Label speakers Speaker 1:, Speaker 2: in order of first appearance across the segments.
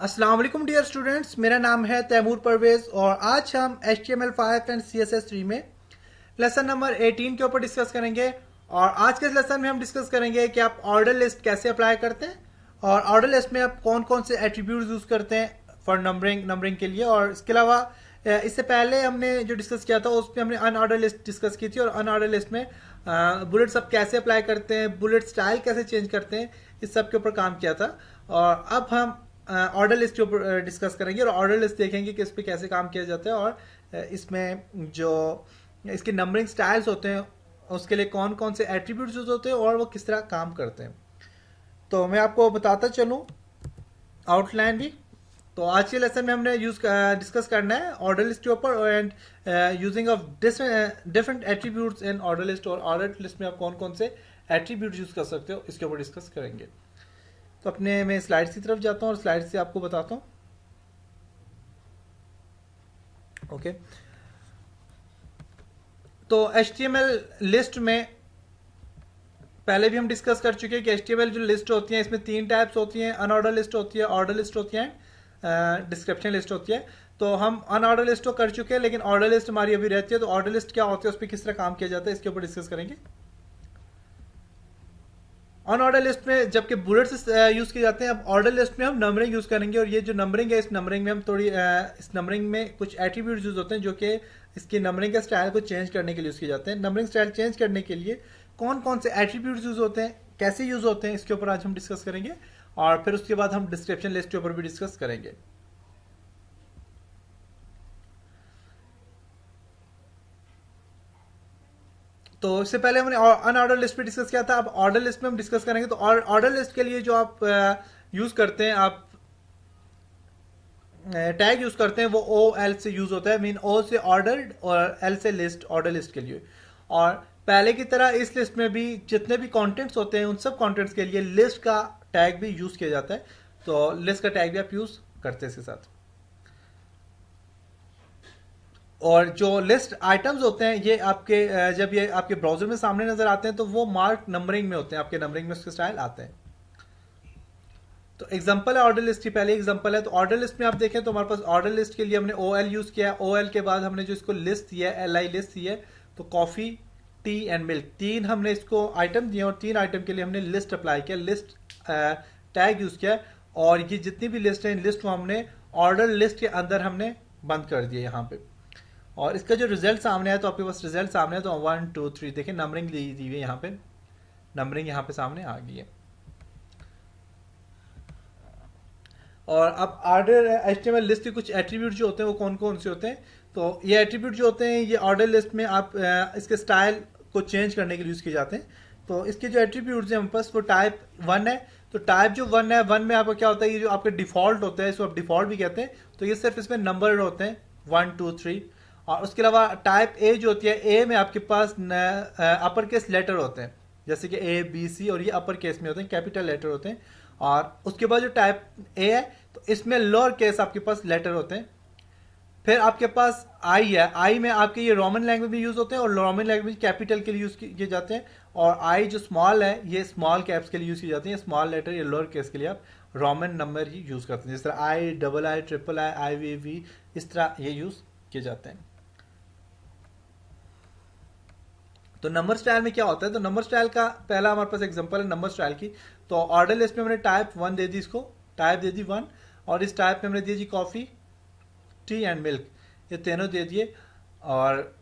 Speaker 1: अस्सलाम वालेकुम dear students, मेरा नाम है तैमूर परवेज और आज हम HTML5 एंड CSS3 में लेसन नंबर 18 के ऊपर डिस्कस करेंगे। और आज के इस लेसन में हम डिस्कस करेंगे कि आप ऑर्डर लिस्ट कैसे अप्लाई करते हैं और ऑर्डर लिस्ट में आप कौन कौन से एट्रीब्यूट्स यूज करते हैं फॉर नंबरिंग के लिए। और इसके अलावा इससे पहले हमने जो डिस्कस किया था उसमें हमने अनऑर्डर लिस्ट डिस्कस की थी और अनऑर्डर लिस्ट में बुलेट्स आप कैसे अप्लाई करते हैं, बुलेट स्टाइल कैसे चेंज करते हैं, इस सब के ऊपर काम किया था। और अब हम ऑर्डर लिस्ट के ऊपर डिस्कस करेंगे और ऑर्डर लिस्ट देखेंगे कि इस पर कैसे काम किया जाता है और इसमें जो इसके नंबरिंग स्टाइल्स होते हैं उसके लिए कौन कौन से एट्रीब्यूट्स यूज होते हैं और वो किस तरह काम करते हैं। तो मैं आपको बताता चलूँ आउटलाइन भी। तो आज के लेसन में हमने डिस्कस करना है ऑर्डर लिस्ट के ऊपर and using of different attributes in order list. और ऑर्डर लिस्ट में आप कौन कौन से एट्रीब्यूट यूज कर सकते हो इसके ऊपर डिस्कस करेंगे। तो अपने मैं स्लाइड्स की तरफ जाता हूँ और स्लाइड से आपको बताता हूँ। ओके, तो HTML लिस्ट में पहले भी हम डिस्कस कर चुके हैं कि HTML जो लिस्ट होती है इसमें तीन टाइप्स होती हैं, अनऑर्डर लिस्ट होती है, ऑर्डर लिस्ट होती है, डिस्क्रिप्शन लिस्ट होती है। तो हम अनऑर्डर लिस्ट तो कर चुके हैं लेकिन ऑर्डर लिस्ट हमारी अभी रहती है। तो ऑर्डर लिस्ट क्या होती है, उस पर किस तरह काम किया जाता है, इसके ऊपर डिस्कस करेंगे। अनऑर्डर लिस्ट में जबकि बुलेट्स यूज किए जाते हैं, अब ऑर्डर लिस्ट में हम नंबरिंग यूज करेंगे। और ये जो नंबरिंग है, इस नंबरिंग में हम इस नंबरिंग में कुछ एट्रीब्यूट्स यूज होते हैं जो कि इसकी नंबरिंग के स्टाइल को चेंज करने के लिए यूज किए जाते हैं। नंबरिंग स्टाइल चेंज करने के लिए कौन कौन से एट्रीब्यूट्स यूज होते हैं, कैसे यूज होते हैं, इसके ऊपर आज हम डिस्कस करेंगे। और फिर उसके बाद हम डिस्क्रिप्शन लिस्ट के ऊपर भी डिस्कस करेंगे। तो इससे पहले हमने अनऑर्डर लिस्ट पे डिस्कस किया था, अब ऑर्डर लिस्ट में हम डिस्कस करेंगे। तो ऑर्डर लिस्ट के लिए जो आप यूज करते हैं, आप टैग यूज करते हैं वो OL से यूज होता है, मीन O से ऑर्डर्ड और L से लिस्ट, ऑर्डर लिस्ट के लिए। और पहले की तरह इस लिस्ट में भी जितने भी कंटेंट्स होते हैं उन सब कंटेंट्स के लिए लिस्ट का टैग भी यूज किया जाता है। तो लिस्ट का टैग भी आप यूज करते हैं इसके साथ। और जो लिस्ट आइटम्स होते हैं ये आपके जब ये आपके ब्राउजर में सामने नजर आते हैं तो वो मार्क नंबरिंग में होते हैं, आपके नंबरिंग में उसके स्टाइल आते हैं। तो एग्जांपल है ऑर्डर लिस्ट की, पहले एग्जांपल है। तो ऑर्डर लिस्ट में आप देखें तो हमारे पास ऑर्डर लिस्ट के लिए हमने OL यूज किया। OL के बाद हमने जो इसको लिस्ट दिया है, LI लिस्ट दी है। तो कॉफी, टी एंड मिल्क, तीन हमने इसको आइटम दिए और तीन आइटम के लिए हमने लिस्ट अप्लाई किया, लिस्ट टैग यूज किया। और ये जितनी भी लिस्ट है इन लिस्ट को हमने ऑर्डर लिस्ट के अंदर हमने बंद कर दिया यहाँ पे। और इसका जो रिजल्ट सामने है, तो आपके पास रिजल्ट सामने है। तो 1 2 3 देखिए नंबरिंग दी हुई है यहाँ पे, नंबरिंग यहाँ पे सामने आ गई है। और अब ऑर्डर HTML लिस्ट के कुछ एट्रीब्यूट जो होते हैं वो कौन कौन से होते हैं। तो ये एट्रीब्यूट जो होते हैं ये ऑर्डर लिस्ट में आप इसके स्टाइल को चेंज करने के लिए यूज किए जाते हैं। तो इसके जो एट्रीब्यूट्स हैं हमारे पास वो टाइप 1 है। तो टाइप जो 1 है, 1 में आपका क्या होता है, ये जो आपके डिफॉल्ट होता है इसको आप डिफॉल्ट भी कहते हैं। तो ये सिर्फ इसमें नंबर होते हैं 1 2 3। और उसके अलावा टाइप A जो होती है, ए में आपके पास अपर केस लेटर होते हैं, जैसे कि ABC, और ये अपर केस में होते हैं, कैपिटल लेटर होते हैं। और उसके बाद जो टाइप A है तो इसमें लोअर केस आपके पास लेटर होते हैं। फिर आपके पास I है, I में आपके ये रोमन लैंग्वेज में यूज होते हैं और रोमन लैंग्वेज कैपिटल के लिए यूज किए जाते हैं। और I जो स्मॉल है ये स्मॉल कैप्स के लिए यूज की जाती है, स्मॉल लेटर या लोअर केस के लिए आप रोमन नंबर ही यूज करते हैं, जिस तरह I III IVV, इस तरह ये यूज किए जाते हैं। तो नंबर स्टाइल में क्या होता है, तो नंबर स्टाइल का पहला हमारे पास एग्जांपल है नंबर स्टाइल की। तो ऑर्डर लिस्ट में हमने टाइप 1 दे दी, इसको टाइप दे दी 1। और इस टाइप में हमने दिया जी कॉफ़ी, टी एंड मिल्क, ये तीनों दे दिए। और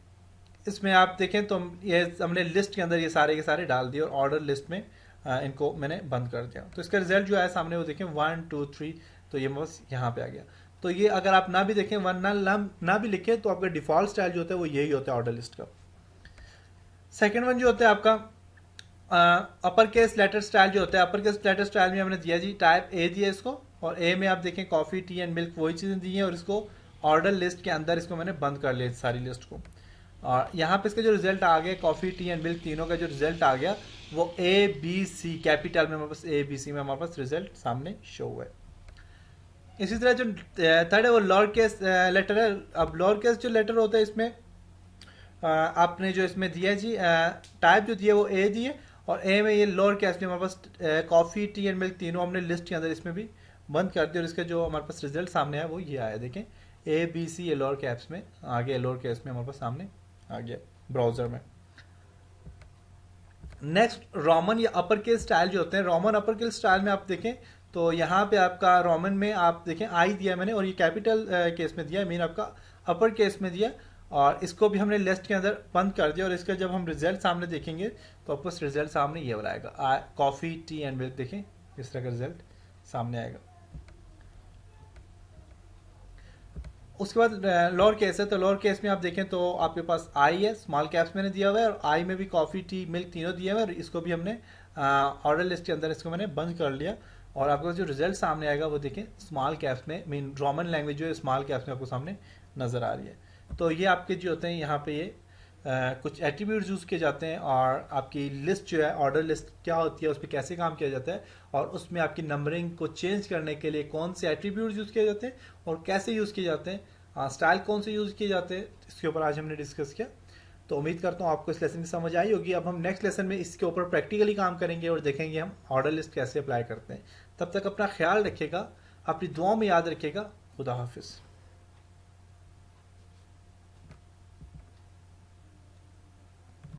Speaker 1: इसमें आप देखें तो ये हमने लिस्ट के अंदर ये सारे के सारे डाल दिए और ऑर्डर लिस्ट में इनको मैंने बंद कर दिया। तो इसका रिजल्ट जो है सामने वो देखें 1 2 3, तो ये बस यहाँ पे आ गया। तो ये अगर आप ना भी देखें, वन ना भी लिखें, तो आपका डिफॉल्ट स्टाइल जो होता है वो यही होता है ऑर्डर लिस्ट का। सेकेंड वन जो होता है आपका अपर केस लेटर स्टाइल जो होता है, अपर केस लेटर स्टाइल में हमने दिया जी टाइप A दिया इसको। और A में आप देखें कॉफ़ी, टी एंड मिल्क, वही चीज़ें दी हैं। और इसको ऑर्डर लिस्ट के अंदर इसको मैंने बंद कर लिया सारी लिस्ट को। और यहाँ पे इसका जो रिजल्ट आ गया कॉफ़ी, टी एंड मिल्क तीनों का जो रिजल्ट आ गया वो ABC कैपिटल में हमारे पास, ABC में हमारे पास रिजल्ट सामने शो हुआ है। इसी तरह जो थर्ड है वो लोअर केस लेटर है। अब लोअर केस जो लेटर होता है इसमें आपने जो इसमें दिया जी टाइप जो दिया वो A दिए। और A में ये लोअर केस में हमारे पास कॉफ़ी, टी एंड मिल्क तीनों हमने लिस्ट के अंदर इसमें भी बंद कर दिया और इसका जो हमारे पास रिजल्ट सामने है वो ये आया, देखें ABC ये लोअर कैप्स में आ गया, लोअर केस में हमारे पास सामने आ गया ब्राउजर में। नेक्स्ट रोमन या अपर केस स्टाइल जो होते हैं, रोमन अपर केस स्टाइल में आप देखें तो यहाँ पे आपका रोमन में आप देखें आई दिया मैंने, और ये कैपिटल केस में दिया, मीन आपका अपर केस में दिया, और इसको भी हमने लिस्ट के अंदर बंद कर दिया। और इसका जब हम रिजल्ट सामने देखेंगे तो आपको रिजल्ट सामने ये वाला आएगा, कॉफ़ी टी एंड मिल्क, देखें इस तरह का रिजल्ट सामने आएगा। उसके बाद लोअर केस है, तो लोअर केस में आप देखें तो आपके पास आई है, स्मॉल कैप्स मैंने दिया हुआ है, और आई में भी कॉफ़ी टी मिल्क तीनों दिए हुए हैं, और इसको भी हमने ऑर्डर लिस्ट के अंदर इसको मैंने बंद कर लिया। और आपको जो रिजल्ट सामने आएगा वो देखें स्मॉल कैप्स में, मीन रोमन लैंग्वेज जो है स्मॉल कैप्स में आपको सामने नज़र आ रही है। तो ये आपके जो होते हैं यहाँ पे ये कुछ एट्रीब्यूट्स यूज़ किए जाते हैं, और आपकी लिस्ट जो है ऑर्डर लिस्ट क्या होती है उस पर कैसे काम किया जाता है, और उसमें आपकी नंबरिंग को चेंज करने के लिए कौन से एट्रीब्यूट्स यूज़ किए जाते हैं और कैसे यूज़ किए जाते हैं, स्टाइल कौन से यूज़ किए जाते हैं, इसके ऊपर आज हमने डिस्कस किया। तो उम्मीद करता हूँ आपको इस लेसन की समझ आई होगी। अब हम नेक्स्ट लेसन में इसके ऊपर प्रैक्टिकली काम करेंगे और देखेंगे हम ऑर्डर लिस्ट कैसे अप्लाई करते हैं। तब तक अपना ख्याल रखिएगा, अपनी दुआओं में याद रखिएगा। खुदा हाफिज़।